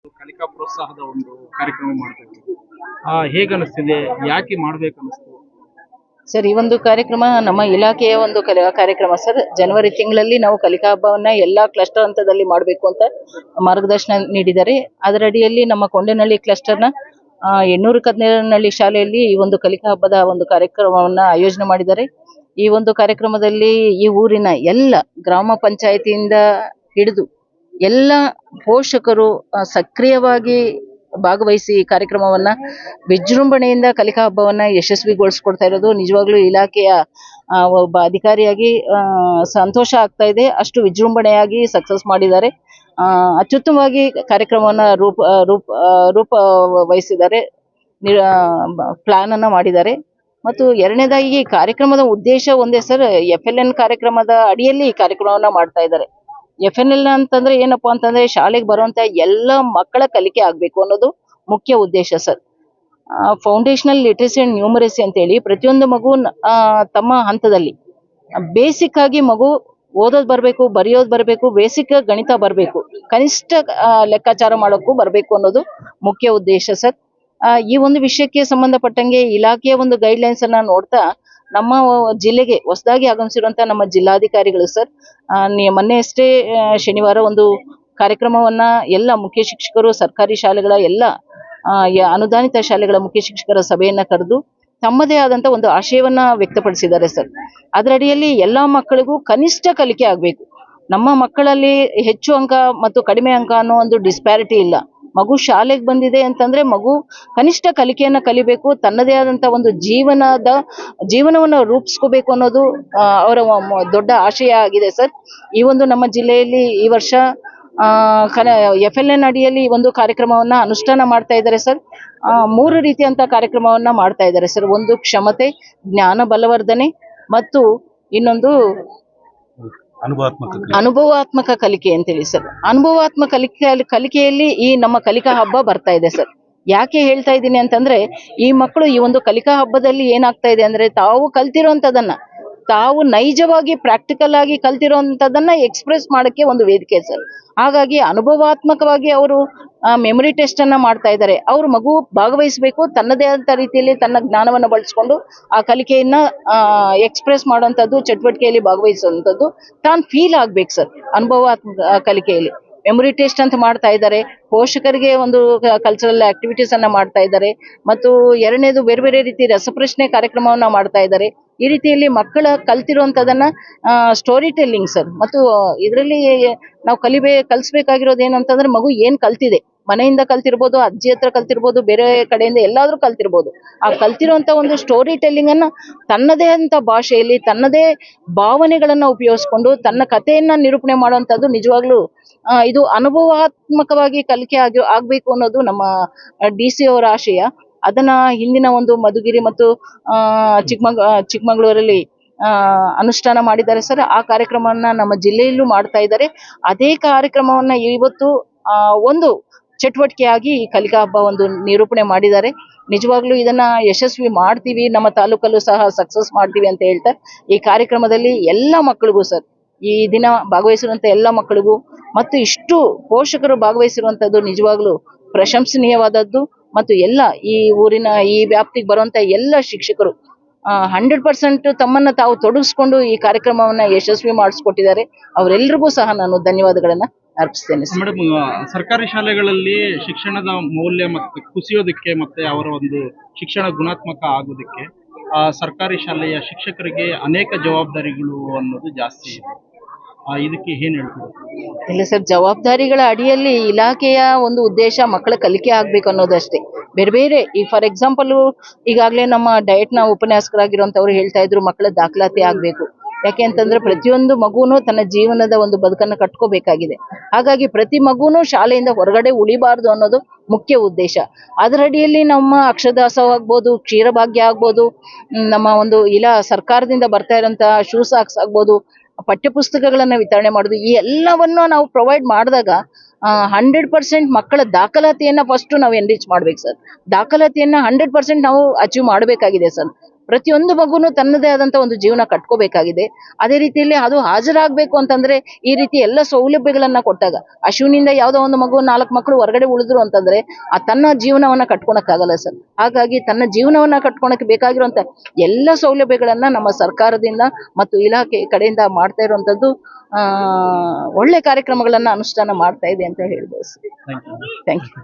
ಕಲಿಕಾ ಪ್ರೋತ್ಸಾಹದ ಒಂದು ಕಾರ್ಯಕ್ರಮ ಮಾಡ್ತಾ ಇದ್ದೀವಿ. ಹೇಗೆ ಅನಿಸ್ತಿದೆ? ಯಾಕೆ ಮಾಡ್ಬೇಕು ಅನಿಸ್ತು? ಸರ್, ಈ ಒಂದು ಕಾರ್ಯಕ್ರಮ ನಮ್ಮ ಇಲಾಖೆಯ ಒಂದು ಕಾರ್ಯಕ್ರಮ ಸರ್. ಜನವರಿ ತಿಂಗಳಲ್ಲಿ ನಾವು ಕಲಿಕಾ ಹಬ್ಬವನ್ನ ಎಲ್ಲಾ ಕ್ಲಸ್ಟರ್ ಹಂತದಲ್ಲಿ ಮಾಡಬೇಕು ಅಂತ ಮಾರ್ಗದರ್ಶನ ನೀಡಿದ್ದಾರೆ. ಅದರಡಿಯಲ್ಲಿ ನಮ್ಮ ಕೊಂಡೇನಹಳ್ಳಿ ಕ್ಲಸ್ಟರ್ನ 814 ಶಾಲೆಯಲ್ಲಿ ಈ ಒಂದು ಕಲಿಕಾ ಹಬ್ಬದ ಒಂದು ಕಾರ್ಯಕ್ರಮವನ್ನ ಆಯೋಜನೆ ಮಾಡಿದ್ದಾರೆ. ಈ ಒಂದು ಕಾರ್ಯಕ್ರಮದಲ್ಲಿ ಈ ಊರಿನ ಎಲ್ಲ ಗ್ರಾಮ ಪಂಚಾಯತಿಯಿಂದ ಹಿಡಿದು ಎಲ್ಲ ಪೋಷಕರು ಸಕ್ರಿಯವಾಗಿ ಭಾಗವಹಿಸಿ ಈ ಕಾರ್ಯಕ್ರಮವನ್ನ ವಿಜೃಂಭಣೆಯಿಂದ ಕಲಿಕಾ ಹಬ್ಬವನ್ನ ಯಶಸ್ವಿಗೊಳಿಸ್ಕೊಡ್ತಾ ಇರೋದು ನಿಜವಾಗ್ಲೂ ಇಲಾಖೆಯ ಒಬ್ಬ ಅಧಿಕಾರಿಯಾಗಿ ಸಂತೋಷ ಆಗ್ತಾ ಇದೆ. ಅಷ್ಟು ವಿಜೃಂಭಣೆಯಾಗಿ ಸಕ್ಸಸ್ ಮಾಡಿದ್ದಾರೆ. ಅತ್ಯುತ್ತಮವಾಗಿ ಕಾರ್ಯಕ್ರಮವನ್ನ ರೂಪ ವಹಿಸಿದ್ದಾರೆ, ಪ್ಲಾನ್ ಅನ್ನ ಮಾಡಿದ್ದಾರೆ. ಮತ್ತು ಎರಡನೇದಾಗಿ ಈ ಕಾರ್ಯಕ್ರಮದ ಉದ್ದೇಶ ಒಂದೇ ಸರ್. FLN ಕಾರ್ಯಕ್ರಮದ ಅಡಿಯಲ್ಲಿ ಈ ಕಾರ್ಯಕ್ರಮವನ್ನ ಮಾಡ್ತಾ ಇದ್ದಾರೆ. FNL ಅಂತಂದ್ರೆ ಏನಪ್ಪಾ ಅಂತಂದ್ರೆ ಶಾಲೆಗೆ ಬರುವಂತ ಎಲ್ಲ ಮಕ್ಕಳ ಕಲಿಕೆ ಆಗ್ಬೇಕು ಅನ್ನೋದು ಮುಖ್ಯ ಉದ್ದೇಶ sir. Foundational literacy and numeracy ಅಂತ ಹೇಳಿ ಪ್ರತಿಯೊಂದು ಮಗು ತಮ್ಮ ಹಂತದಲ್ಲಿ ಬೇಸಿಕ್ ಆಗಿ ಮಗು ಓದೋದ್ ಬರ್ಬೇಕು, ಬರೆಯೋದ್ ಬರ್ಬೇಕು, ಬೇಸಿಕ್ ಗಣಿತ ಬರ್ಬೇಕು, ಕನಿಷ್ಠ ಲೆಕ್ಕಾಚಾರ ಮಾಡೋಕ್ಕೂ ಬರ್ಬೇಕು ಅನ್ನೋದು ಮುಖ್ಯ ಉದ್ದೇಶ ಸರ್. ಈ ಒಂದು ವಿಷಯಕ್ಕೆ ಸಂಬಂಧಪಟ್ಟಂಗೆ ಇಲಾಖೆಯ ಒಂದು ಗೈಡ್ಲೈನ್ಸ್ ಅನ್ನ ನೋಡ್ತಾ ನಮ್ಮ ಜಿಲ್ಲೆಗೆ ಹೊಸದಾಗಿ ಆಗಮಿಸಿರುವಂತಹ ನಮ್ಮ ಜಿಲ್ಲಾಧಿಕಾರಿಗಳು ಸರ್ ಮೊನ್ನೆ ಅಷ್ಟೇ ಶನಿವಾರ ಒಂದು ಕಾರ್ಯಕ್ರಮವನ್ನ ಎಲ್ಲ ಮುಖ್ಯ ಶಿಕ್ಷಕರು, ಸರ್ಕಾರಿ ಶಾಲೆಗಳ ಎಲ್ಲ ಅನುದಾನಿತ ಶಾಲೆಗಳ ಮುಖ್ಯ ಶಿಕ್ಷಕರ ಸಭೆಯನ್ನ ಕರೆದು ತಮ್ಮದೇ ಆದಂತ ಒಂದು ಆಶಯವನ್ನ ವ್ಯಕ್ತಪಡಿಸಿದ್ದಾರೆ ಸರ್. ಅದರಡಿಯಲ್ಲಿ ಎಲ್ಲಾ ಮಕ್ಕಳಿಗೂ ಕನಿಷ್ಠ ಕಲಿಕೆ ಆಗ್ಬೇಕು. ನಮ್ಮ ಮಕ್ಕಳಲ್ಲಿ ಹೆಚ್ಚು ಅಂಕ ಮತ್ತು ಕಡಿಮೆ ಅಂಕ ಅನ್ನೋ ಒಂದು ಡಿಸ್ಪ್ಯಾರಿಟಿ ಇಲ್ಲ. ಮಗು ಶಾಲೆಗೆ ಬಂದಿದೆ ಅಂತಂದ್ರೆ ಮಗು ಕನಿಷ್ಠ ಕಲಿಕೆಯನ್ನ ಕಲಿಬೇಕು, ತನ್ನದೇ ಆದಂತ ಒಂದು ಜೀವನವನ್ನ ರೂಪಿಸ್ಕೋಬೇಕು ಅನ್ನೋದು ಅವರ ದೊಡ್ಡ ಆಶಯ ಆಗಿದೆ ಸರ್. ಈ ಒಂದು ನಮ್ಮ ಜಿಲ್ಲೆಯಲ್ಲಿ ಈ ವರ್ಷ FLN ಅಡಿಯಲ್ಲಿ ಈ ಒಂದು ಕಾರ್ಯಕ್ರಮವನ್ನ ಅನುಷ್ಠಾನ ಮಾಡ್ತಾ ಇದ್ದಾರೆ ಸರ್. 3 ರೀತಿಯಂತ ಕಾರ್ಯಕ್ರಮವನ್ನ ಮಾಡ್ತಾ ಇದ್ದಾರೆ ಸರ್. ಒಂದು ಕ್ಷಮತೆ, ಜ್ಞಾನ ಬಲವರ್ಧನೆ ಮತ್ತು ಇನ್ನೊಂದು ಅನುಭವಾತ್ಮಕ ಕಲಿಕೆ ಅಂತೇಳಿ ಸರ್. ಅನುಭವಾತ್ಮಕ ಕಲಿಕೆಯಲ್ಲಿ ಈ ನಮ್ಮ ಕಲಿಕಾ ಹಬ್ಬ ಬರ್ತಾ ಇದೆ ಸರ್. ಯಾಕೆ ಹೇಳ್ತಾ ಇದ್ದೀನಿ ಅಂತಂದ್ರೆ ಈ ಮಕ್ಕಳು ಈ ಒಂದು ಕಲಿಕಾ ಹಬ್ಬದಲ್ಲಿ ಏನಾಗ್ತಾ ಇದೆ ಅಂದ್ರೆ ತಾವು ಕಲ್ತಿರೋಂಥದ್ದನ್ನ ತಾವು ನೈಜವಾಗಿ ಪ್ರಾಕ್ಟಿಕಲ್ ಆಗಿ ಕಲ್ತಿರೋಂಥದ್ದನ್ನ ಎಕ್ಸ್ಪ್ರೆಸ್ ಮಾಡಕ್ಕೆ ಒಂದು ವೇದಿಕೆ ಸರ್. ಹಾಗಾಗಿ ಅನುಭವಾತ್ಮಕವಾಗಿ ಅವರು ಮೆಮೊರಿ ಟೆಸ್ಟ್ ಅನ್ನ ಮಾಡ್ತಾ ಇದ್ದಾರೆ. ಅವ್ರ ಮಗು ಭಾಗವಹಿಸಬೇಕು, ತನ್ನದೇ ಆದಂತ ರೀತಿಯಲ್ಲಿ ತನ್ನ ಜ್ಞಾನವನ್ನ ಬಳಸ್ಕೊಂಡು ಆ ಕಲಿಕೆಯನ್ನ ಎಕ್ಸ್ಪ್ರೆಸ್ ಮಾಡುವಂತದ್ದು, ಚಟುವಟಿಕೆಯಲ್ಲಿ ಭಾಗವಹಿಸುವಂತದ್ದು ತಾನು ಫೀಲ್ ಆಗ್ಬೇಕು ಸರ್. ಅನುಭವಾತ್ಮಕ ಕಲಿಕೆಯಲ್ಲಿ ಮೆಮೊರಿ ಟೆಸ್ಟ್ ಅಂತ ಮಾಡ್ತಾ ಇದ್ದಾರೆ. ಪೋಷಕರಿಗೆ ಒಂದು ಕಲ್ಚರಲ್ ಆಕ್ಟಿವಿಟೀಸ್ ಅನ್ನ ಮಾಡ್ತಾ ಇದ್ದಾರೆ. ಮತ್ತು ಎರಡನೇದು ಬೇರೆ ಬೇರೆ ರೀತಿ ರಸಪ್ರಶ್ನೆ ಕಾರ್ಯಕ್ರಮವನ್ನ ಮಾಡ್ತಾ ಇದ್ದಾರೆ. ಈ ರೀತಿಯಲ್ಲಿ ಮಕ್ಕಳ ಕಲ್ತಿರುವಂತದನ್ನ ಸ್ಟೋರಿ ಟೆಲ್ಲಿಂಗ್ ಸರ್. ಮತ್ತು ಇದರಲ್ಲಿ ನಾವು ಕಲಿಸ್ಬೇಕಾಗಿರೋದು ಏನಂತಂದ್ರೆ ಮಗು ಏನ್ ಕಲ್ತಿದೆ, ಮನೆಯಿಂದ ಕಲ್ತಿರ್ಬೋದು, ಅಜ್ಜಿ ಹತ್ರ ಕಲ್ತಿರ್ಬೋದು, ಬೇರೆ ಕಡೆಯಿಂದ ಎಲ್ಲಾದ್ರೂ ಕಲ್ತಿರ್ಬೋದು. ಆ ಕಲ್ತಿರುವಂತ ಒಂದು ಸ್ಟೋರಿ ಟೆಲ್ಲಿಂಗ್ ಅನ್ನ ತನ್ನದೇ ಅಂತ ಭಾಷೆಯಲ್ಲಿ ತನ್ನದೇ ಭಾವನೆಗಳನ್ನ ಉಪಯೋಗಿಸ್ಕೊಂಡು ತನ್ನ ಕಥೆಯನ್ನ ನಿರೂಪಣೆ ಮಾಡುವಂತದ್ದು ನಿಜವಾಗ್ಲೂ ಇದು ಅನುಭವಾತ್ಮಕವಾಗಿ ಕಲಿಕೆ ಆಗ್ಬೇಕು ಅನ್ನೋದು ನಮ್ಮ DC ಅವರ ಆಶಯ. ಅದನ್ನ ಹಿಂದಿನ ಒಂದು ಮಧುಗಿರಿ ಮತ್ತು ಚಿಕ್ಕಮಗಳೂರಲ್ಲಿ ಅನುಷ್ಠಾನ ಮಾಡಿದ್ದಾರೆ ಸರ್. ಆ ಕಾರ್ಯಕ್ರಮವನ್ನ ನಮ್ಮ ಜಿಲ್ಲೆಯಲ್ಲೂ ಮಾಡ್ತಾ ಇದ್ದಾರೆ. ಅದೇ ಕಾರ್ಯಕ್ರಮವನ್ನ ಇವತ್ತು ಒಂದು ಚಟುವಟಿಕೆಯಾಗಿ ಈ ಕಲಿಕಾ ಹಬ್ಬ ಒಂದು ನಿರೂಪಣೆ ಮಾಡಿದ್ದಾರೆ. ನಿಜವಾಗ್ಲೂ ಇದನ್ನ ಯಶಸ್ವಿ ಮಾಡ್ತೀವಿ, ನಮ್ಮ ತಾಲೂಕಲ್ಲೂ ಸಹ ಸಕ್ಸಸ್ ಮಾಡ್ತೀವಿ ಅಂತ ಹೇಳ್ತಾರೆ. ಈ ಕಾರ್ಯಕ್ರಮದಲ್ಲಿ ಎಲ್ಲ ಮಕ್ಕಳಿಗೂ ಸರ್, ಈ ದಿನ ಭಾಗವಹಿಸಿರುವಂತ ಎಲ್ಲ ಮಕ್ಕಳಿಗೂ ಮತ್ತು ಇಷ್ಟು ಪೋಷಕರು ಭಾಗವಹಿಸಿರುವಂತದ್ದು ನಿಜವಾಗ್ಲೂ ಪ್ರಶಂಸನೀಯವಾದದ್ದು. ಮತ್ತು ಎಲ್ಲ ಈ ಊರಿನ ಈ ವ್ಯಾಪ್ತಿಗೆ ಬರುವಂತ ಎಲ್ಲ ಶಿಕ್ಷಕರು 100% ತಮ್ಮನ್ನ ತಾವು ತೊಡಗಿಸ್ಕೊಂಡು ಈ ಕಾರ್ಯಕ್ರಮವನ್ನ ಯಶಸ್ವಿ ಮಾಡಿಸ್ಕೊಟ್ಟಿದ್ದಾರೆ. ಅವರೆಲ್ಲರಿಗೂ ಸಹ ನಾನು ಧನ್ಯವಾದಗಳನ್ನ ಅರ್ಪಿಸ್ತೇನೆ. ಮೇಡಮ್, ಸರ್ಕಾರಿ ಶಾಲೆಗಳಲ್ಲಿ ಶಿಕ್ಷಣದ ಮೌಲ್ಯ ಮತ್ತೆ ಕುಸಿಯೋದಕ್ಕೆ ಮತ್ತೆ ಅವರ ಒಂದು ಶಿಕ್ಷಣ ಗುಣಾತ್ಮಕ ಆಗೋದಕ್ಕೆ ಸರ್ಕಾರಿ ಶಾಲೆಯ ಶಿಕ್ಷಕರಿಗೆ ಅನೇಕ ಜವಾಬ್ದಾರಿಗಳು ಅನ್ನೋದು ಜಾಸ್ತಿ ಇದೆ. ಇದಕ್ಕೆ ಏನ್ ಹೇಳ್ತೀವಿ? ಇಲ್ಲ ಸರ್, ಜವಾಬ್ದಾರಿಗಳ ಅಡಿಯಲ್ಲಿ ಇಲಾಖೆಯ ಒಂದು ಉದ್ದೇಶ ಮಕ್ಕಳ ಕಲಿಕೆ ಆಗ್ಬೇಕು ಅನ್ನೋದಷ್ಟೇ. ಬೇರೆ ಬೇರೆ ಈ ಫಾರ್ ಎಕ್ಸಾಂಪಲ್ ಈಗಾಗಲೇ ನಮ್ಮ ಡಯಟ್ನ ಉಪನ್ಯಾಸಕರಾಗಿರುವಂತವ್ರು ಹೇಳ್ತಾ ಇದ್ರು ಮಕ್ಕಳ ದಾಖಲಾತಿ ಆಗ್ಬೇಕು. ಯಾಕೆ ಅಂತಂದ್ರೆ ಪ್ರತಿಯೊಂದು ಮಗುನು ತನ್ನ ಜೀವನದ ಒಂದು ಬದುಕನ್ನು ಕಟ್ಕೋಬೇಕಾಗಿದೆ. ಹಾಗಾಗಿ ಪ್ರತಿ ಮಗುನು ಶಾಲೆಯಿಂದ ಹೊರಗಡೆ ಉಳಿಬಾರ್ದು ಅನ್ನೋದು ಮುಖ್ಯ ಉದ್ದೇಶ. ಅದರಡಿಯಲ್ಲಿ ನಮ್ಮ ಅಕ್ಷರದಾಸೋಹ ಆಗ್ಬೋದು, ಕ್ಷೀರಭಾಗ್ಯ ಆಗ್ಬೋದು, ನಮ್ಮ ಒಂದು ಸರ್ಕಾರದಿಂದ ಬರ್ತಾ ಇರೋಂತಹ ಶೂ ಸಾಕ್ಸ್ ಆಗ್ಬೋದು, ಪಠ್ಯಪುಸ್ತಕಗಳನ್ನ ವಿತರಣೆ ಮಾಡೋದು, ಈ ಎಲ್ಲವನ್ನು ನಾವು ಪ್ರೊವೈಡ್ ಮಾಡಿದಾಗ 100% ಮಕ್ಕಳ ದಾಖಲಾತಿಯನ್ನ ಫಸ್ಟ್ ನಾವು ಎನ್ರಿಚ್ ಮಾಡ್ಬೇಕು ಸರ್. ದಾಖಲಾತಿಯನ್ನ 100% ನಾವು ಅಚೀವ್ ಮಾಡಬೇಕಾಗಿದೆ ಸರ್. ಪ್ರತಿಯೊಂದು ಮಗುನು ತನ್ನದೇ ಆದಂತ ಒಂದು ಜೀವನ ಕಟ್ಕೋಬೇಕಾಗಿದೆ. ಅದೇ ರೀತಿಯಲ್ಲಿ ಅದು ಹಾಜರಾಗಬೇಕು ಅಂತಂದ್ರೆ ಈ ರೀತಿ ಎಲ್ಲ ಸೌಲಭ್ಯಗಳನ್ನ ಕೊಟ್ಟಾಗ, ಹಶುವಿನಿಂದ ಯಾವುದೋ ಒಂದು ಮಗು 4 ಮಕ್ಕಳು ಹೊರಗಡೆ ಉಳಿದ್ರು ಅಂತಂದ್ರೆ ತನ್ನ ಜೀವನವನ್ನ ಕಟ್ಕೊಳಕ್ಕಾಗಲ್ಲ ಸರ್. ಹಾಗಾಗಿ ತನ್ನ ಜೀವನವನ್ನ ಕಟ್ಕೊಳಕ್ ಬೇಕಾಗಿರುವಂತ ಎಲ್ಲ ಸೌಲಭ್ಯಗಳನ್ನ ನಮ್ಮ ಸರ್ಕಾರದಿಂದ ಮತ್ತು ಇಲಾಖೆ ಕಡೆಯಿಂದ ಮಾಡ್ತಾ ಇರುವಂತದ್ದು ಒಳ್ಳೆ ಕಾರ್ಯಕ್ರಮಗಳನ್ನ ಅನುಷ್ಠಾನ ಮಾಡ್ತಾ ಇದೆ ಅಂತ ಹೇಳ್ಬೋದು sir. Thank you. Thank you.